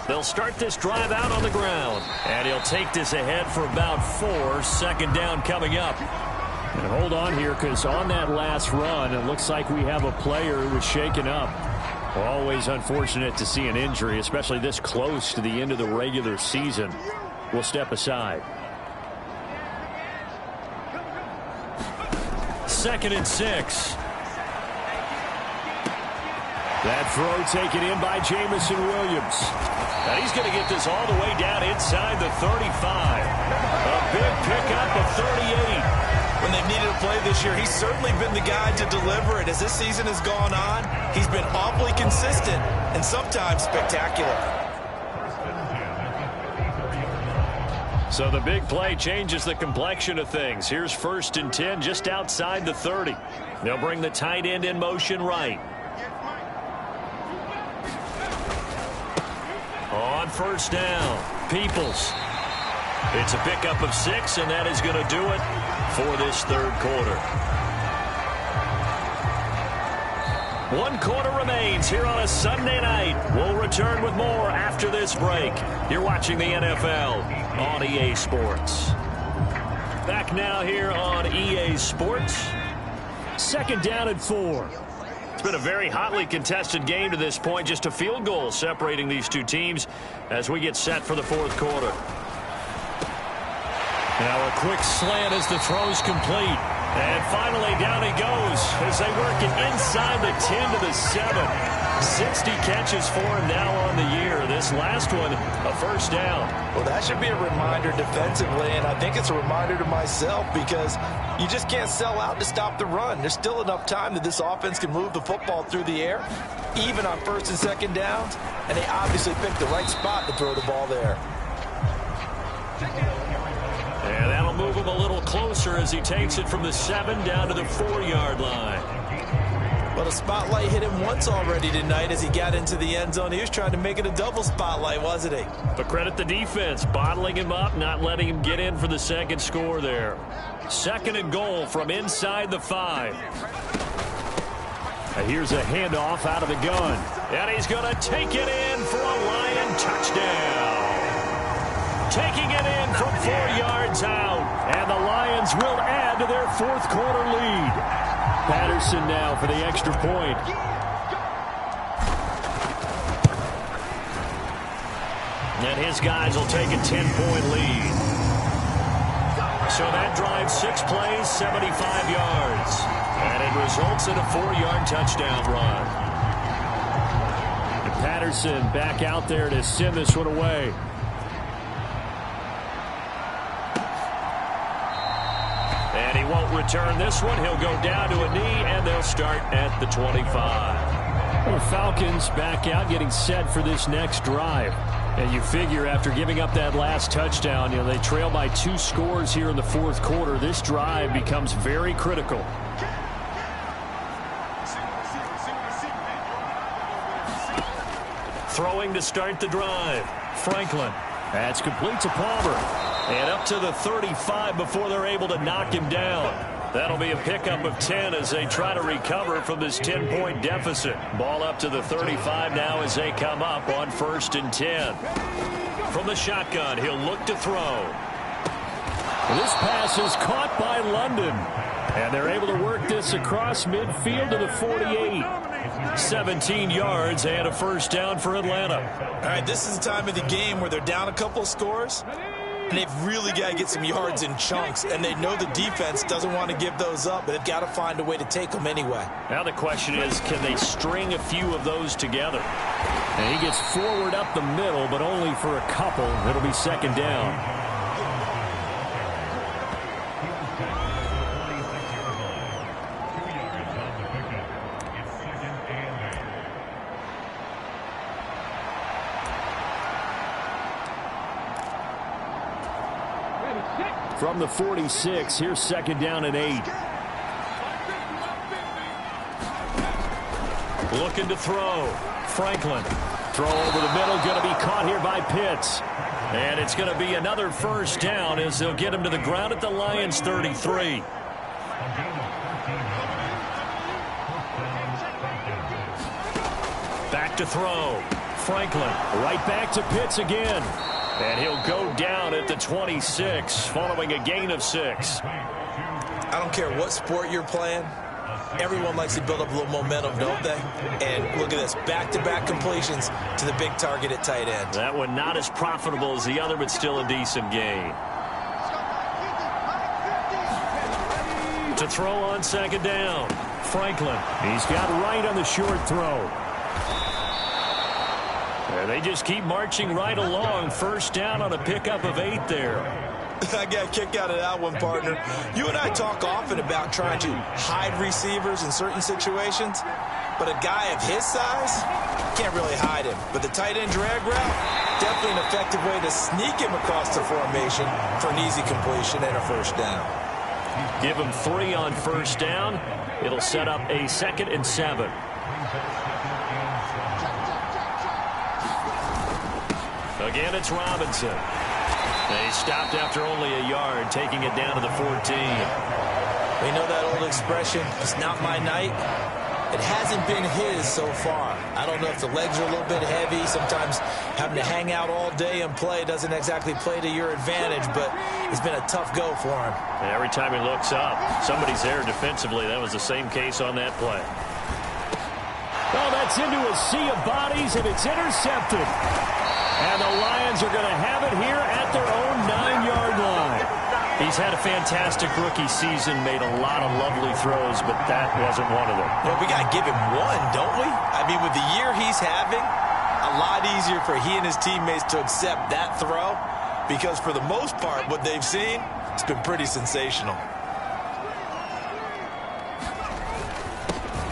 They'll start this drive out on the ground. And he'll take this ahead for about 4. Second down coming up. And hold on here, because on that last run, it looks like we have a player who was shaken up. Always unfortunate to see an injury, especially this close to the end of the regular season. We'll step aside. 2nd and 6. That throw taken in by Jamison Williams. And he's going to get this all the way down inside the 35. A big pickup of 38. When they've needed a play this year, he's certainly been the guy to deliver it. As this season has gone on, he's been awfully consistent and sometimes spectacular. So the big play changes the complexion of things. Here's 1st and 10 just outside the 30. They'll bring the tight end in motion right. On 1st down, Peoples. It's a pickup of 6, and that is going to do it for this third quarter. 1 quarter remains here on a Sunday night. We'll return with more after this break. You're watching the NFL on EA Sports. Back now here on EA Sports. 2nd down and 4. It's been a very hotly contested game to this point. Just a field goal separating these two teams as we get set for the 4th quarter. Now a quick slant as the throw's complete. And finally down he goes as they work it inside the 10 to the 7. 60 catches for him now on the year. This last one, a 1st down. Well, that should be a reminder defensively, and I think it's a reminder to myself because you just can't sell out to stop the run. There's still enough time that this offense can move the football through the air, even on 1st and 2nd downs, and they obviously picked the right spot to throw the ball there. And that'll move him a little closer as he takes it from the 7 down to the 4-yard line. Well, the spotlight hit him once already tonight as he got into the end zone. He was trying to make it a double spotlight, wasn't he? But credit the defense, bottling him up, not letting him get in for the 2nd score there. 2nd and goal from inside the 5. And here's a handoff out of the gun. And he's going to take it in for a Lion touchdown. Taking it in from 4 yards out. And the Lions will add to their fourth quarter lead. Patterson now for the extra point. And his guys will take a 10-point lead. So that drives 6 plays, 75 yards. And it results in a 4-yard touchdown run. And Patterson back out there to send this one away. And he won't return this one. He'll go down to a knee, and they'll start at the 25. Well, the Falcons back out getting set for this next drive. And you figure after giving up that last touchdown, they trail by 2 scores here in the fourth quarter. This drive becomes very critical. Throwing to start the drive. Franklin. That's complete to Palmer. And up to the 35 before they're able to knock him down. That'll be a pickup of 10 as they try to recover from this 10-point deficit. Ball up to the 35 now as they come up on 1st and 10. From the shotgun, he'll look to throw. This pass is caught by London. And they're able to work this across midfield to the 48. 17 yards and a first down for Atlanta. All right, this is the time of the game where they're down a couple of scores. And they've really got to get some yards in chunks. And they know the defense doesn't want to give those up, but they've got to find a way to take them anyway. Now the question is, can they string a few of those together? And he gets forward up the middle, but only for a couple. It'll be 2nd down. From the 46, here's 2nd down and 8. Looking to throw. Franklin. Throw over the middle, going to be caught here by Pitts. And it's going to be another first down as they'll get him to the ground at the Lions' 33. Back to throw. Franklin right back to Pitts again. And he'll go down at the 26 following a gain of 6. I don't care what sport you're playing. Everyone likes to build up a little momentum, don't they? And look at this, back-to-back completions to the big target at tight end. That one not as profitable as the other, but still a decent gain. To throw on 2nd down. Franklin. He's got right on the short throw. They just keep marching right along. First down on a pickup of 8 there. I got a kick out of that one, partner. You and I talk often about trying to hide receivers in certain situations, but a guy of his size can't really hide him. But the tight end drag route, definitely an effective way to sneak him across the formation for an easy completion and a first down. Give him 3 on first down. It'll set up a 2nd and 7. Again, it's Robinson. They stopped after only a yard, taking it down to the 14. We know that old expression, it's not my night. It hasn't been his so far. I don't know if the legs are a little bit heavy. Sometimes having to hang out all day and play doesn't exactly play to your advantage, but it's been a tough go for him. And every time he looks up, somebody's there defensively. That was the same case on that play. Well, that's into a sea of bodies, and it's intercepted. And the Lions are going to have it here at their own 9-yard line. He's had a fantastic rookie season, made a lot of lovely throws, but that wasn't one of them. Well, we got to give him one, don't we? I mean, with the year he's having, a lot easier for he and his teammates to accept that throw because for the most part, what they've seen, it's been pretty sensational.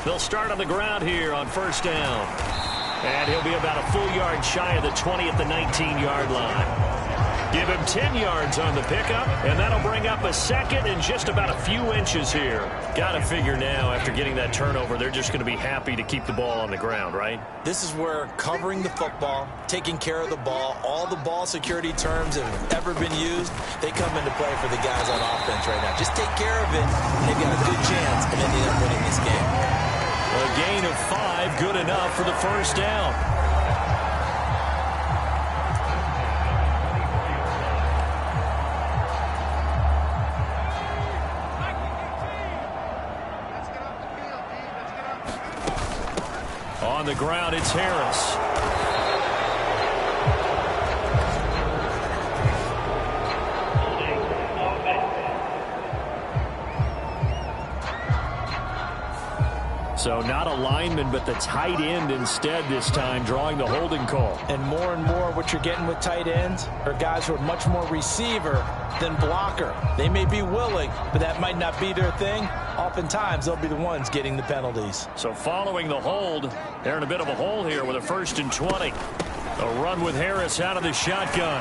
They'll start on the ground here on first down. And he'll be about a full yard shy of the 20 at the 19-yard line. Give him 10 yards on the pickup, and that'll bring up a 2nd and just about a few inches here. Got to figure now, after getting that turnover, they're just going to be happy to keep the ball on the ground, right? This is where covering the football, taking care of the ball, all the ball security terms that have ever been used, they come into play for the guys on offense right now. Just take care of it, and they've got a good chance of ending up winning this game. A gain of 5, good enough for the first down. On the ground, it's Harris. So not a lineman, but the tight end instead this time, drawing the holding call. And more what you're getting with tight ends are guys who are much more receiver than blocker. They may be willing, but that might not be their thing. Oftentimes, they'll be the ones getting the penalties. So following the hold, they're in a bit of a hole here with a 1st and 20. A run with Harris out of the shotgun.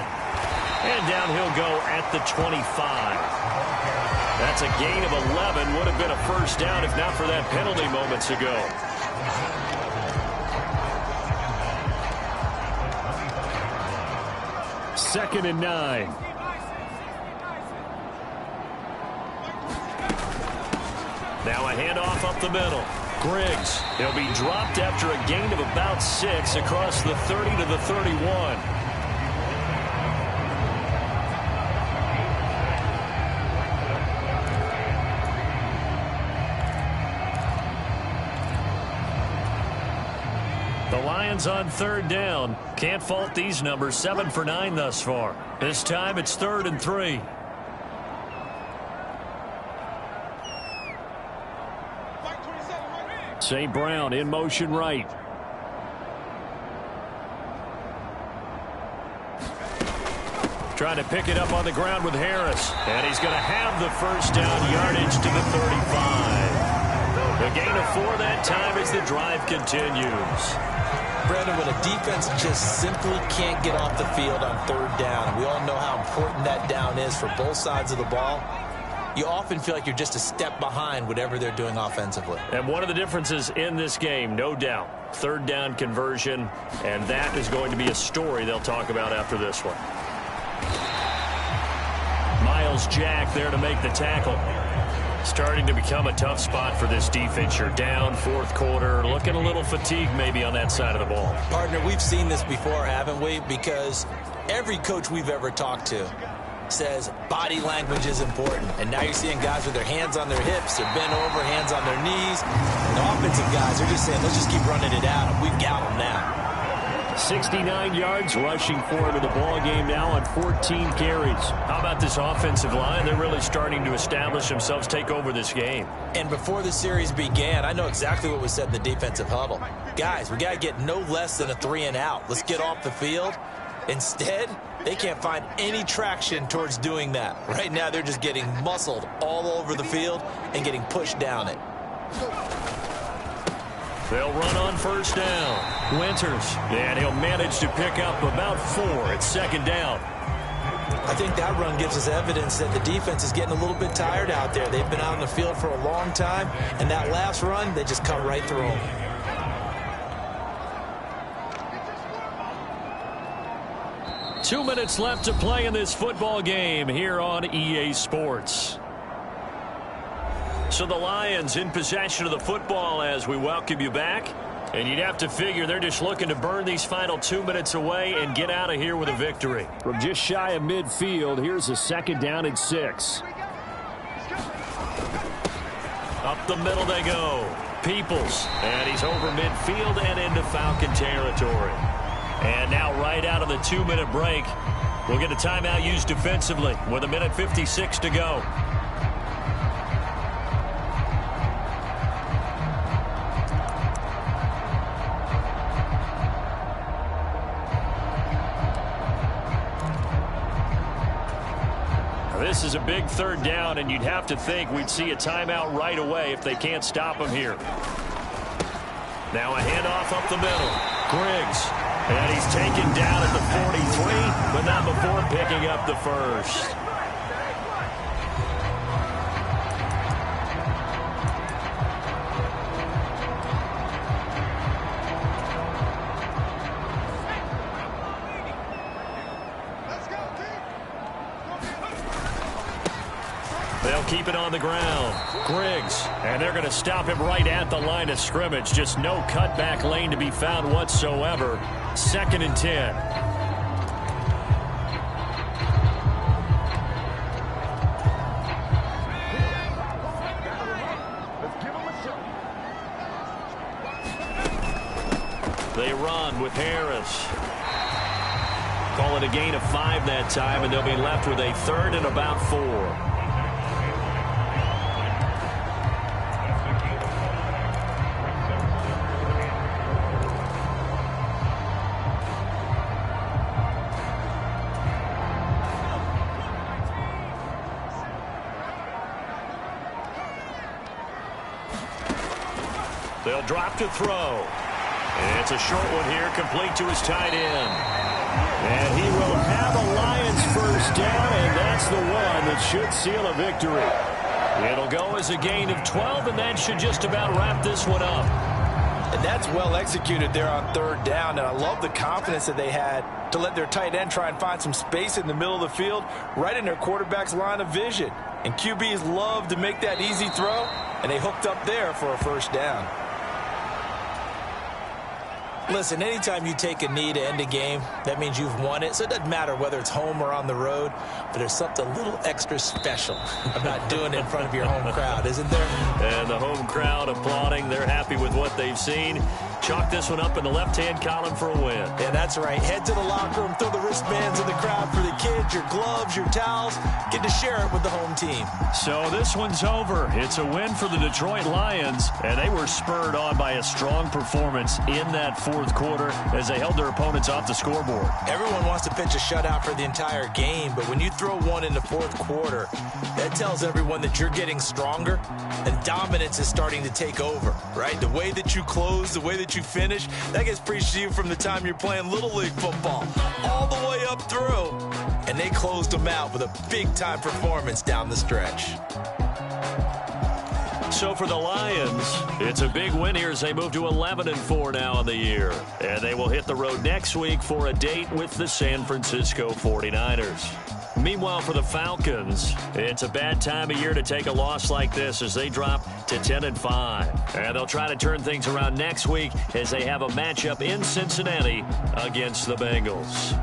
And down he'll go at the 25. That's a gain of 11. Would have been a 1st down if not for that penalty moments ago. Second and 9. Now a handoff up the middle. Griggs. He'll be dropped after a gain of about 6 across the 30 to the 31. The Lions on 3rd down. Can't fault these numbers. 7 for 9 thus far. This time it's 3rd and 3. St. Brown in motion right. Trying to pick it up on the ground with Harris. And he's going to have the 1st down, yardage to the 35. The gain of 4 that time as the drive continues. Brandon, when a defense just simply can't get off the field on 3rd down, and we all know how important that down is for both sides of the ball, you often feel like you're just a step behind whatever they're doing offensively. And one of the differences in this game, no doubt, 3rd down conversion, and that is going to be a story they'll talk about after this one. Miles Jack there to make the tackle. Starting to become a tough spot for this defense. You're down 4th quarter, looking a little fatigued maybe on that side of the ball. Partner, we've seen this before, haven't we? Because every coach we've ever talked to says body language is important. And now you're seeing guys with their hands on their hips, they're bent over, hands on their knees. And the offensive guys are just saying, let's just keep running it out. We've got them now. 69 yards rushing for him in the ball game now on 14 carries. How about this offensive line? They're really starting to establish themselves, take over this game. And before the series began, I know exactly what was said in the defensive huddle. Guys, we got to get no less than a 3-and-out. Let's get off the field. Instead, they can't find any traction towards doing that. Right now, they're just getting muscled all over the field and getting pushed down it. They'll run on 1st down. Winters, and he'll manage to pick up about 4 at 2nd down. I think that run gives us evidence that the defense is getting a little bit tired out there. They've been out on the field for a long time, and that last run, they just cut right through them. Two minutes left to play in this football game here on EA Sports. So the Lions in possession of the football as we welcome you back. And you'd have to figure they're just looking to burn these final 2 minutes away and get out of here with a victory. From just shy of midfield, here's a 2nd down and 6. Up the middle they go. Peoples. And he's over midfield and into Falcon territory. And now right out of the 2-minute break, we'll get a timeout used defensively with 1:56 to go. This is a big 3rd down, and you'd have to think we'd see a timeout right away if they can't stop him here. Now a handoff up the middle. Griggs. And he's taken down at the 43, but not before picking up the 1st. They'll keep it on the ground. Griggs, and they're going to stop him right at the line of scrimmage. Just no cutback lane to be found whatsoever. 2nd and 10. They run with Harris. Call it a gain of 5 that time, and they'll be left with a 3rd and about 4. They'll drop to throw. It's a short one here, complete to his tight end. And he will have a Lions first down, and that's the one that should seal a victory. It'll go as a gain of 12, and that should just about wrap this one up. And that's well executed there on 3rd down, and I love the confidence that they had to let their tight end try and find some space in the middle of the field, right in their quarterback's line of vision. And QBs love to make that easy throw, and they hooked up there for a first down. Listen, anytime you take a knee to end a game, that means you've won it. So it doesn't matter whether it's home or on the road, but there's something a little extra special about doing it in front of your home crowd, isn't there? And the home crowd applauding. They're happy with what they've seen. Chalk this one up in the left-hand column for a win. Yeah, that's right. Head to the locker room, throw the wristbands in the crowd for the kids, your gloves, your towels. Get to share it with the home team. So this one's over. It's a win for the Detroit Lions, and they were spurred on by a strong performance in that 4th quarter as they held their opponents off the scoreboard. Everyone wants to pitch a shutout for the entire game, but when you throw one in the 4th quarter, that tells everyone that you're getting stronger and dominance is starting to take over, right? The way that you close, the way that you finish, that gets preached to you from the time you're playing Little League football all the way up through. And they closed them out with a big-time performance down the stretch. So for the Lions, it's a big win here as they move to 11-4 now in the year. And they will hit the road next week for a date with the San Francisco 49ers. Meanwhile, for the Falcons, it's a bad time of year to take a loss like this as they drop to 10-5. And they'll try to turn things around next week as they have a matchup in Cincinnati against the Bengals.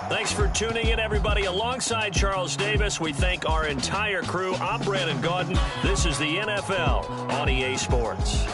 Thanks for tuning in, everybody. Alongside Charles Davis, we thank our entire crew. I'm Brandon Gaudin. This is the NFL on EA Sports.